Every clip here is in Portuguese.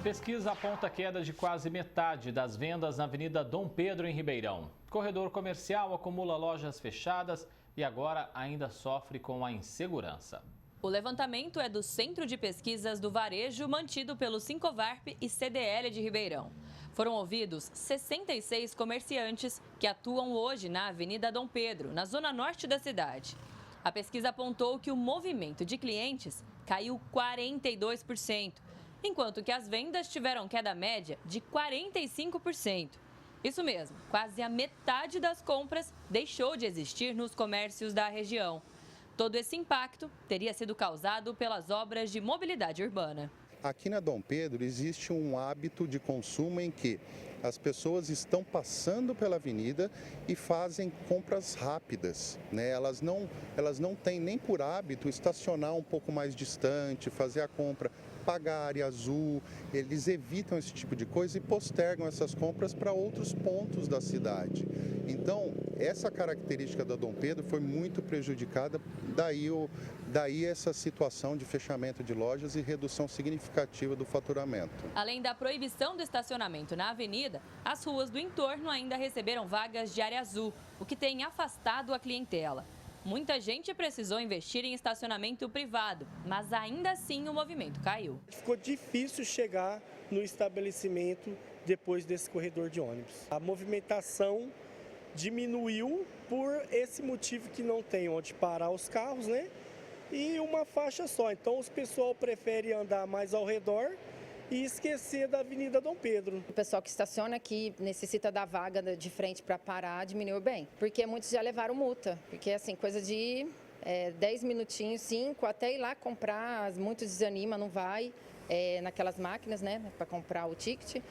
Pesquisa aponta queda de quase metade das vendas na Avenida Dom Pedro, em Ribeirão. Corredor comercial acumula lojas fechadas e agora ainda sofre com a insegurança. O levantamento é do Centro de Pesquisas do Varejo, mantido pelo Sincovarp e CDL de Ribeirão. Foram ouvidos 66 comerciantes que atuam hoje na Avenida Dom Pedro, na zona norte da cidade. A pesquisa apontou que o movimento de clientes caiu 42%, enquanto que as vendas tiveram queda média de 45%. Isso mesmo, quase a metade das compras deixou de existir nos comércios da região. Todo esse impacto teria sido causado pelas obras de mobilidade urbana. Aqui na Dom Pedro existe um hábito de consumo em que as pessoas estão passando pela avenida e fazem compras rápidas, né? Elas não têm nem por hábito estacionar um pouco mais distante, fazer a compra, pagar a área azul. Eles evitam esse tipo de coisa e postergam essas compras para outros pontos da cidade. Então, essa característica da Dom Pedro foi muito prejudicada, daí essa situação de fechamento de lojas e redução significativa do faturamento. Além da proibição do estacionamento na avenida, as ruas do entorno ainda receberam vagas de área azul, o que tem afastado a clientela. Muita gente precisou investir em estacionamento privado, mas ainda assim o movimento caiu. Ficou difícil chegar no estabelecimento depois desse corredor de ônibus. A movimentação diminuiu por esse motivo que não tem onde parar os carros, né? E uma faixa só. Então, os pessoal prefere andar mais ao redor e esquecer da Avenida Dom Pedro. O pessoal que estaciona aqui necessita da vaga de frente para parar, diminuiu bem. Porque muitos já levaram multa. Porque, assim, coisa de 10 minutinhos, 5, até ir lá comprar, muitos desanima, não vai naquelas máquinas, né, para comprar o ticket.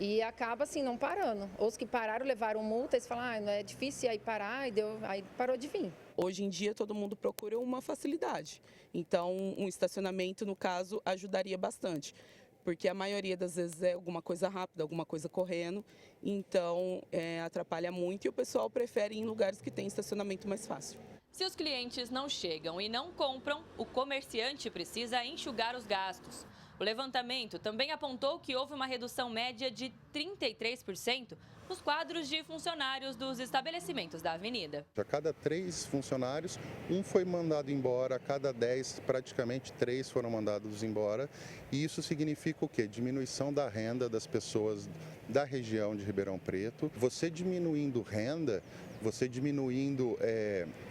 E acaba assim, não parando. Os que pararam levaram multa, eles falam, não é difícil aí parar, aí parou de vir. Hoje em dia todo mundo procura uma facilidade. Então um estacionamento, no caso, ajudaria bastante. Porque a maioria das vezes é alguma coisa rápida, alguma coisa correndo, então atrapalha muito e o pessoal prefere ir em lugares que tem estacionamento mais fácil. Se os clientes não chegam e não compram, o comerciante precisa enxugar os gastos. O levantamento também apontou que houve uma redução média de 33% nos quadros de funcionários dos estabelecimentos da avenida. A cada 3 funcionários, um foi mandado embora, a cada 10, praticamente 3 foram mandados embora. E isso significa o quê? Diminuição da renda das pessoas da região de Ribeirão Preto. Você diminuindo renda, você diminuindo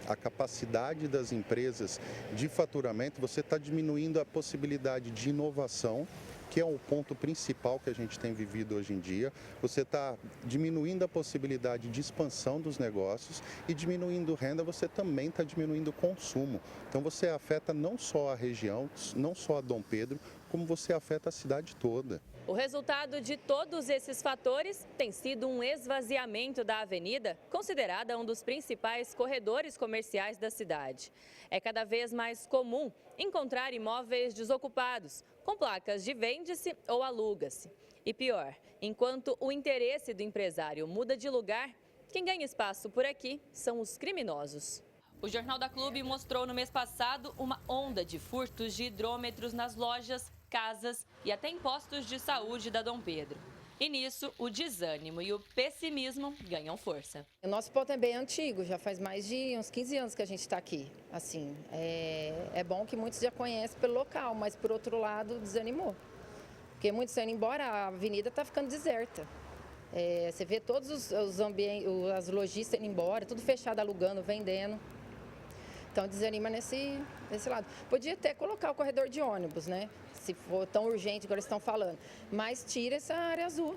a capacidade das empresas de faturamento, você está diminuindo a possibilidade de inovação, que é o ponto principal que a gente tem vivido hoje em dia. Você está diminuindo a possibilidade de expansão dos negócios e diminuindo renda, você também está diminuindo o consumo. Então você afeta não só a região, não só a Dom Pedro, como você afeta a cidade toda. O resultado de todos esses fatores tem sido um esvaziamento da avenida, considerada um dos principais corredores comerciais da cidade. É cada vez mais comum encontrar imóveis desocupados, com placas de vende-se ou aluga-se. E pior, enquanto o interesse do empresário muda de lugar, quem ganha espaço por aqui são os criminosos. O Jornal da Clube mostrou no mês passado uma onda de furtos de hidrômetros nas lojas, casas e até em postos de saúde da Dom Pedro. E nisso, o desânimo e o pessimismo ganham força. O nosso ponto é bem antigo, já faz mais de uns 15 anos que a gente está aqui. Assim, é bom que muitos já conhecem pelo local, mas por outro lado desanimou. Porque muitos estão indo embora, a avenida está ficando deserta. Você vê todos os ambientes, as lojistas indo embora, tudo fechado, alugando, vendendo. Então desanima nesse lado. Podia até colocar o corredor de ônibus, né? Se for tão urgente, agora estão falando. Mas tira essa área azul,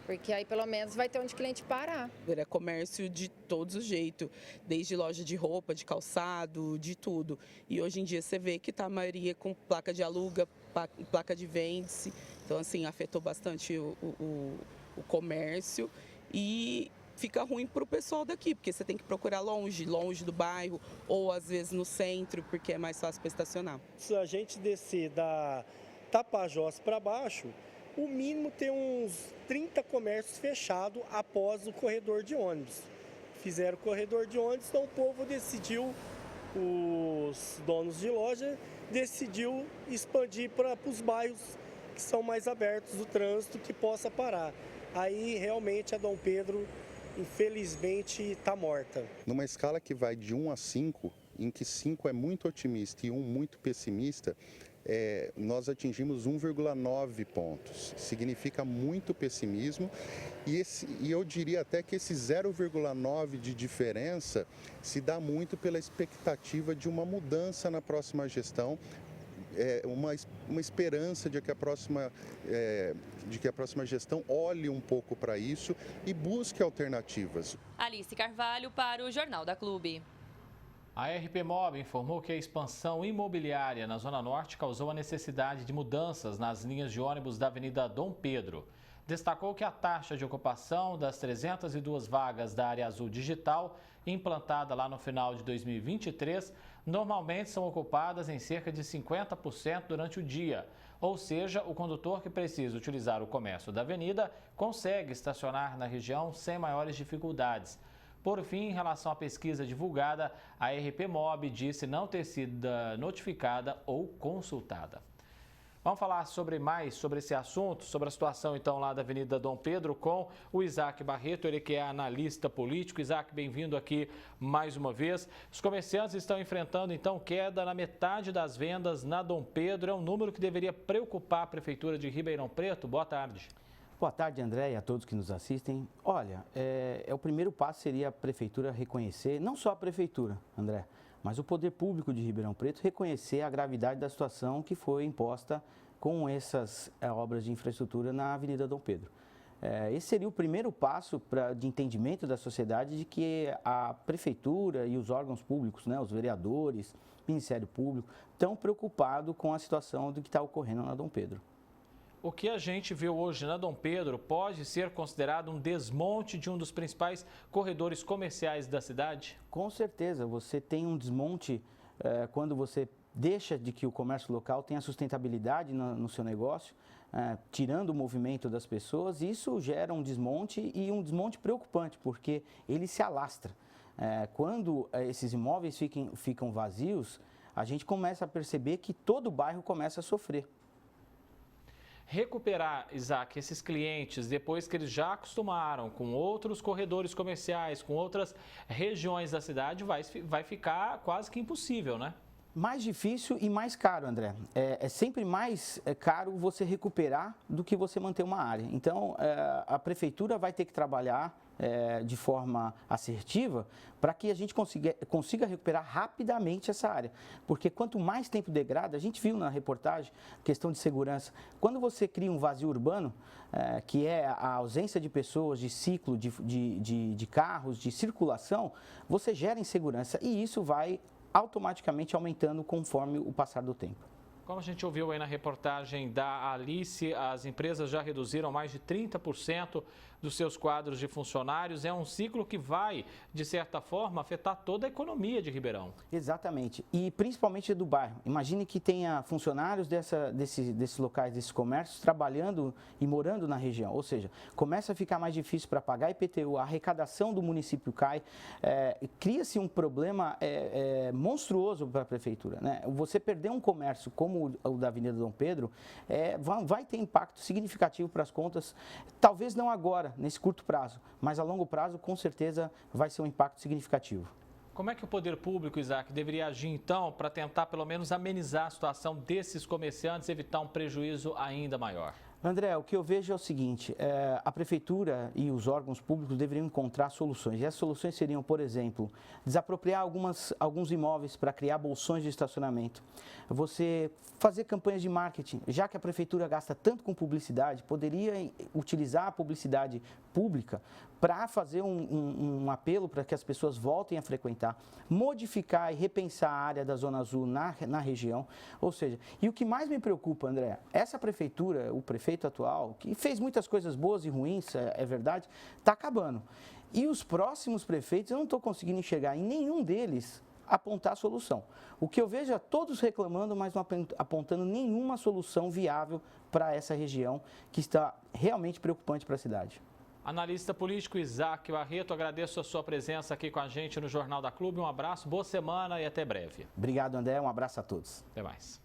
porque aí pelo menos vai ter onde o cliente parar. É comércio de todos os jeitos, desde loja de roupa, de calçado, de tudo. E hoje em dia você vê que tá a maioria com placa de aluga, placa de vende-se. Então assim, afetou bastante o comércio e fica ruim para o pessoal daqui, porque você tem que procurar longe do bairro ou às vezes no centro, porque é mais fácil para estacionar. Se a gente descer da Tapajós para baixo, o mínimo tem uns 30 comércios fechados após o corredor de ônibus. Fizeram o corredor de ônibus, então o povo decidiu, os donos de loja, decidiu expandir para os bairros que são mais abertos do trânsito que possa parar. Aí realmente a Dom Pedro, infelizmente, está morta. Numa escala que vai de 1 a 5, em que 5 é muito otimista e 1 muito pessimista, nós atingimos 1,9 pontos. Significa muito pessimismo e eu diria até que esse 0,9 de diferença se dá muito pela expectativa de uma mudança na próxima gestão, uma esperança de que a próxima gestão olhe um pouco para isso e busque alternativas. Alice Carvalho para o Jornal da Clube. A RP Mob informou que a expansão imobiliária na Zona Norte causou a necessidade de mudanças nas linhas de ônibus da Avenida Dom Pedro. Destacou que a taxa de ocupação das 302 vagas da área azul digital, implantada lá no final de 2023, normalmente são ocupadas em cerca de 50% durante o dia. Ou seja, o condutor que precisa utilizar o comércio da avenida consegue estacionar na região sem maiores dificuldades. Por fim, em relação à pesquisa divulgada, a RP Mob disse não ter sido notificada ou consultada. Vamos falar mais sobre esse assunto, sobre a situação então lá da Avenida Dom Pedro com o Isaac Barreto, ele que é analista político. Isaac, bem-vindo aqui mais uma vez. Os comerciantes estão enfrentando então queda na metade das vendas na Dom Pedro. É um número que deveria preocupar a Prefeitura de Ribeirão Preto. Boa tarde. Boa tarde, André, e a todos que nos assistem. Olha, o primeiro passo seria a Prefeitura reconhecer, não só a Prefeitura, André, mas o poder público de Ribeirão Preto reconhecer a gravidade da situação que foi imposta com essas obras de infraestrutura na Avenida Dom Pedro. Esse seria o primeiro passo de entendimento da sociedade de que a Prefeitura e os órgãos públicos, né, os vereadores, o Ministério Público, estão preocupados com a situação do que está ocorrendo na Dom Pedro. O que a gente vê hoje na Dom Pedro pode ser considerado um desmonte de um dos principais corredores comerciais da cidade? Com certeza, você tem um desmonte quando você deixa de que o comércio local tenha sustentabilidade no seu negócio, tirando o movimento das pessoas. Isso gera um desmonte e um desmonte preocupante, porque ele se alastra. Quando esses imóveis ficam vazios, a gente começa a perceber que todo o bairro começa a sofrer. Recuperar, Isaac, esses clientes depois que eles já acostumaram com outros corredores comerciais, com outras regiões da cidade, vai ficar quase que impossível, né? Mais difícil e mais caro, André. É sempre mais caro você recuperar do que você manter uma área. Então, a Prefeitura vai ter que trabalhar de forma assertiva para que a gente consiga recuperar rapidamente essa área. Porque quanto mais tempo degrada, a gente viu na reportagem, questão de segurança, quando você cria um vazio urbano, que é a ausência de pessoas, de ciclo, de carros, de circulação, você gera insegurança e isso vai automaticamente aumentando conforme o passar do tempo. Como a gente ouviu aí na reportagem da Alice, as empresas já reduziram mais de 30% dos seus quadros de funcionários. É um ciclo que vai, de certa forma, afetar toda a economia de Ribeirão. Exatamente. E principalmente do bairro. Imagine que tenha funcionários desses locais, desses comércios, trabalhando e morando na região. Ou seja, começa a ficar mais difícil para pagar IPTU, a arrecadação do município cai. Cria-se um problema monstruoso para a Prefeitura, né? Você perder um comércio como o da Avenida Dom Pedro, vai ter impacto significativo para as contas, talvez não agora, nesse curto prazo, mas a longo prazo, com certeza, vai ser um impacto significativo. Como é que o poder público, Isaac, deveria agir então para tentar pelo menos amenizar a situação desses comerciantes e evitar um prejuízo ainda maior? André, o que eu vejo é o seguinte, a Prefeitura e os órgãos públicos deveriam encontrar soluções. E as soluções seriam, por exemplo, desapropriar alguns imóveis para criar bolsões de estacionamento. Você fazer campanhas de marketing, já que a Prefeitura gasta tanto com publicidade, poderia utilizar a publicidade pública para fazer um apelo para que as pessoas voltem a frequentar, modificar e repensar a área da Zona Azul na região. Ou seja, e o que mais me preocupa, André, essa Prefeitura, o prefeito atual, que fez muitas coisas boas e ruins, é verdade, está acabando. E os próximos prefeitos, eu não estou conseguindo enxergar em nenhum deles apontar a solução. O que eu vejo é todos reclamando, mas não apontando nenhuma solução viável para essa região que está realmente preocupante para a cidade. Analista político Isaac Barreto, agradeço a sua presença aqui com a gente no Jornal da Clube. Um abraço, boa semana e até breve. Obrigado, André. Um abraço a todos. Até mais.